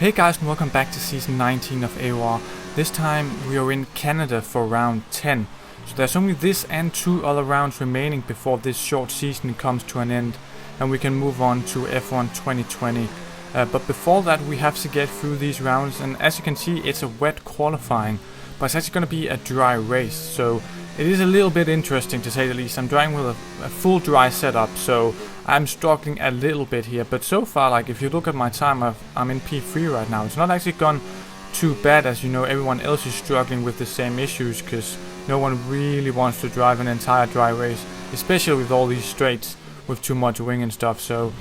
Hey guys, and welcome back to season 19 of AOR. This time we are in Canada for round 10. So there's only this and 2 other rounds remaining before this short season comes to an end and we can move on to F1 2020. But before that we have to get through these rounds, and as you can see it's a wet qualifying, but it's actually going to be a dry race. So it is a little bit interesting to say the least. I'm driving with a full dry setup, so I'm struggling a little bit here. But so far, like if you look at my time, I'm in P3 right now. It's not actually gone too bad, as you know everyone else is struggling with the same issues, because no one really wants to drive an entire dry race, especially with all these straights with too much wing and stuff. So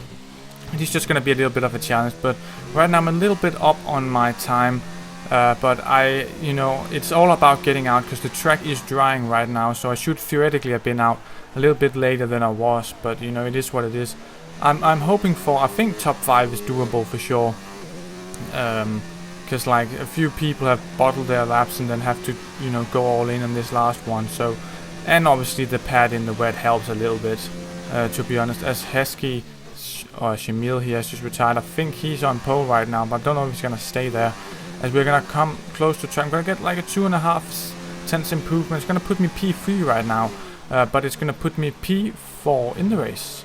it's just going to be a little bit of a challenge. But right now I'm a little bit up on my time. But it's all about getting out, because the track is drying right now, so I should theoretically have been out a little bit later than I was, but you know, it is what it is. I'm hoping for, I think top 5 is doable for sure, because like a few people have bottled their laps and then have to, you know, go all in on this last one. So, and obviously the pad in the wet helps a little bit, to be honest. As Heskey or Shamil here has just retired, I think he's on pole right now, but I don't know if he's gonna stay there. As we're gonna come close to track, I'm gonna get like a 2.5 tenths improvement. It's gonna put me P3 right now, but it's gonna put me P4 in the race.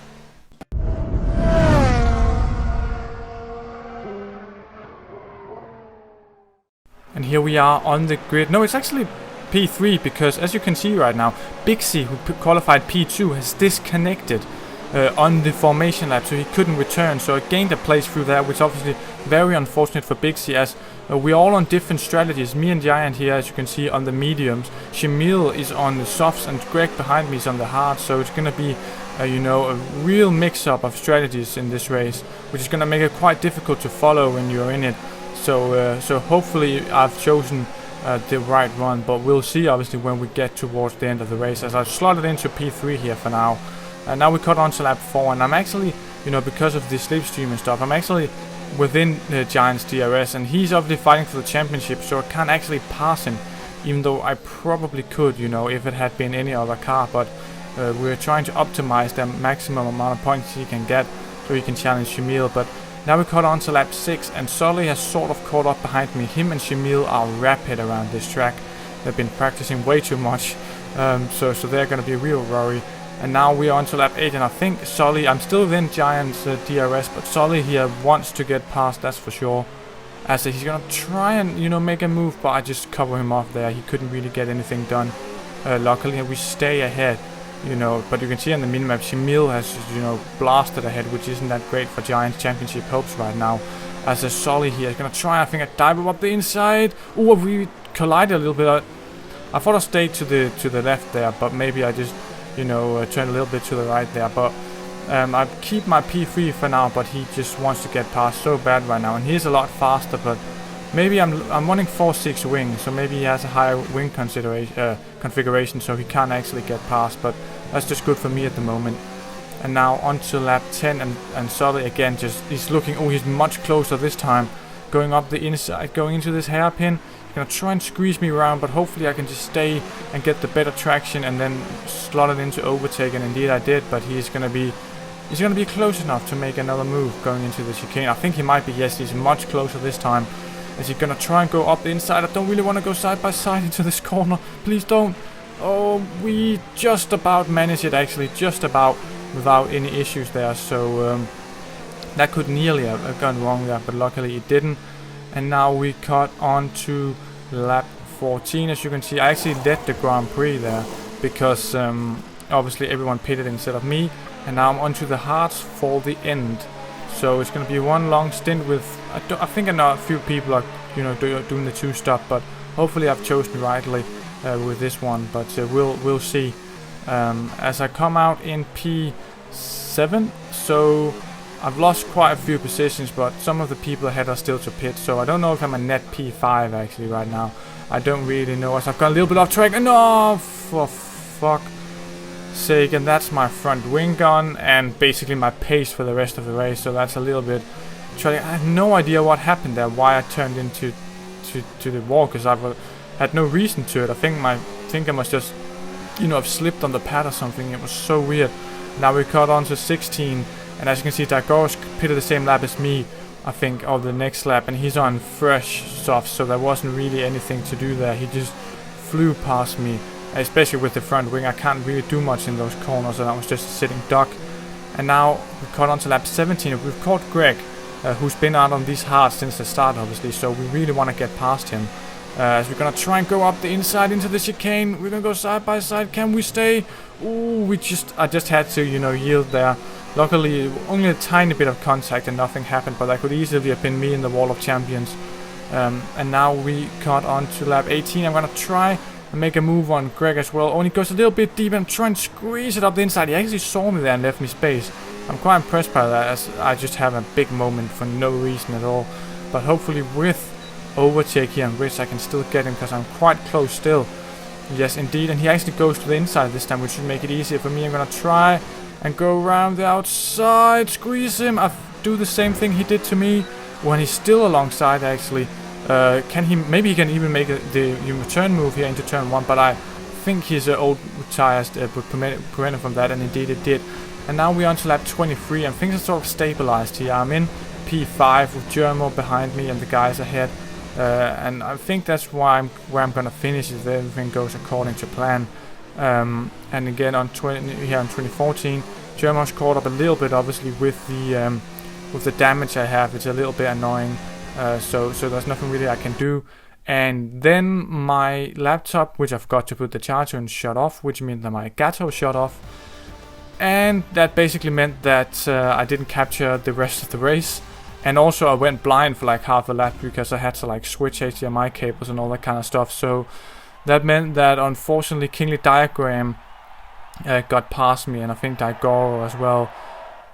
And here we are on the grid. No, it's actually P3, because as you can see right now, Bixie, who qualified P2, has disconnected on the formation lap, so he couldn't return. So I gained a place through there, which is obviously very unfortunate for Bixie, as we're all on different strategies. Me and Giant here, as you can see, on the mediums. Shamil is on the softs, and Greg behind me is on the hards. So it's going to be, a real mix-up of strategies in this race, which is going to make it quite difficult to follow when you're in it. So hopefully I've chosen the right run, but we'll see obviously when we get towards the end of the race, as I've slotted into P3 here for now. And now we cut on to lap 4, and I'm actually, because of the slipstream and stuff, I'm actually within the Giant's DRS, and he's obviously fighting for the championship, so I can't actually pass him, even though I probably could, if it had been any other car. But we're trying to optimize the maximum amount of points he can get, so he can challenge Shamil. But now we cut on to lap 6, and Sully has sort of caught up behind me. Him and Shamil are rapid around this track. They've been practicing way too much, so they're going to be a real worry. And now we are on to lap 8, and I think Sully, I'm still within Giant's DRS, but Sully here wants to get past, that's for sure. As he's going to try and, make a move, but I just cover him off there. He couldn't really get anything done. Luckily, we stay ahead, but you can see on the minimap, Shamil has, blasted ahead, which isn't that great for Giant's championship hopes right now. As a Sully here is going to try, I think, a dive up the inside. Oh, we collided a little bit. I thought I stayed to the left there, but maybe I just turn a little bit to the right there. But I keep my P3 for now, but he just wants to get past so bad right now, and he's a lot faster. But maybe I'm running 4.6 wing, so maybe he has a higher wing configuration, so he can't actually get past. But that's just good for me at the moment. And now on to lap 10, and Sully again, he's looking, he's much closer this time, going up the inside, going into this hairpin. Gonna try and squeeze me around, but hopefully I can just stay and get the better traction and then slot it into overtake, and indeed I did. But he's gonna be close enough to make another move going into the chicane. I think he might be. Yes, he's much closer this time. Is he gonna try and go up the inside? I don't really want to go side by side into this corner. Please don't. Oh, we just about managed it, actually, just about, without any issues there. So that could nearly have gone wrong there, but luckily it didn't. And now we cut on to lap 14. As you can see, I actually led the Grand Prix there, because obviously everyone pitted instead of me. And now I'm onto the hards for the end. So it's going to be one long stint with, I think a few people are doing the 2-stop, but hopefully I've chosen rightly with this one. But we'll see. As I come out in P7, so I've lost quite a few positions, but some of the people ahead are still to pit, so I don't know if I'm a net P5 actually right now. I don't really know, as I've got a little bit off track, and no, for fuck's sake, and that's my front wing gun, and basically my pace for the rest of the race, so that's a little bit I have no idea what happened there, why I turned into the wall, because I've had no reason to it. I think I must just, have slipped on the pad or something. It was so weird. Now we cut on to 16. And as you can see, Dagor's pitted the same lap as me, I think, or the next lap, and he's on fresh stuff, so there wasn't really anything to do there. He just flew past me, especially with the front wing. I can't really do much in those corners, and I was just sitting duck. And now we caught on to lap 17. We've caught Greg, who's been out on these hards since the start, obviously, so we really want to get past him. As we're gonna try and go up the inside into the chicane. We're gonna go side by side. Can we stay? Ooh, I just had to, you know, yield there. Luckily, only a tiny bit of contact and nothing happened, but that could easily have been me in the Wall of Champions. And now we caught on to lap 18. I'm gonna try and make a move on Greg as well. Only goes a little bit deep and try and squeeze it up the inside. He actually saw me there and left me space. I'm quite impressed by that, as I just have a big moment for no reason at all. But hopefully with overtake here on Rich, I can still get him, because I'm quite close still. Yes, indeed, and he actually goes to the inside this time, which should make it easier for me. I'm gonna try and go around the outside, squeeze him. I do the same thing he did to me when he's still alongside, actually. Maybe he can even make the return move here into turn 1, but I think his old tires would prevent him from that, and indeed it did. And now we're on to lap 23, and things are sort of stabilized here. I'm in P5 with Germo behind me and the guys ahead. And I think that's where I'm gonna finish if everything goes according to plan. And again on 2014, Germo's caught up a little bit, obviously, with the damage I have. It's a little bit annoying. So there's nothing really I can do. And then my laptop, which I forgot to put the charger in, shut off, which meant that my elgato shut off. And that basically meant that I didn't capture the rest of the race. And also I went blind for like half a lap, because I had to like switch HDMI cables and all that kind of stuff. So that meant that unfortunately Kingly Diagram got past me, and I think Digoro as well.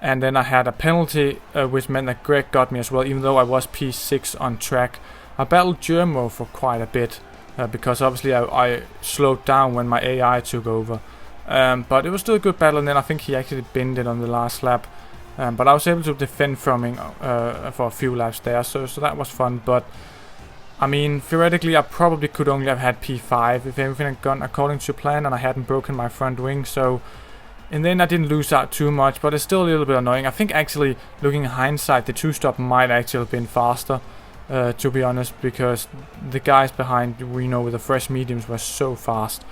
And then I had a penalty, which meant that Greg got me as well, even though I was P6 on track. I battled Germo for quite a bit, because obviously I slowed down when my AI took over. But it was still a good battle, and then I think he actually binned it on the last lap. But I was able to defend from him for a few laps there, so that was fun. But I mean, theoretically, I probably could only have had P5 if everything had gone according to plan and I hadn't broken my front wing. So in the end, I didn't lose out too much, but it's still a little bit annoying. I think actually, looking in hindsight, the two-stop might actually have been faster, to be honest, because the guys behind Reno with the fresh mediums were so fast.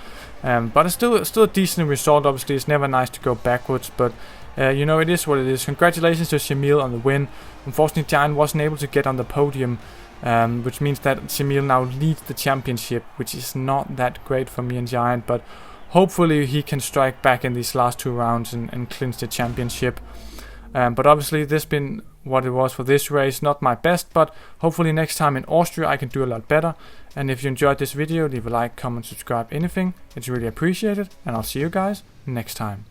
But it's still a decent result. Obviously, it's never nice to go backwards, but you know, it is what it is. Congratulations to Shamil on the win. Unfortunately, Giant wasn't able to get on the podium, which means that Shamil now leads the championship, which is not that great for me and Giant, but hopefully he can strike back in these last 2 rounds and clinch the championship. But obviously this has been what it was for this race. Not my best, but hopefully next time in Austria I can do a lot better. And if you enjoyed this video, leave a like, comment, subscribe, anything. It's really appreciated, and I'll see you guys next time.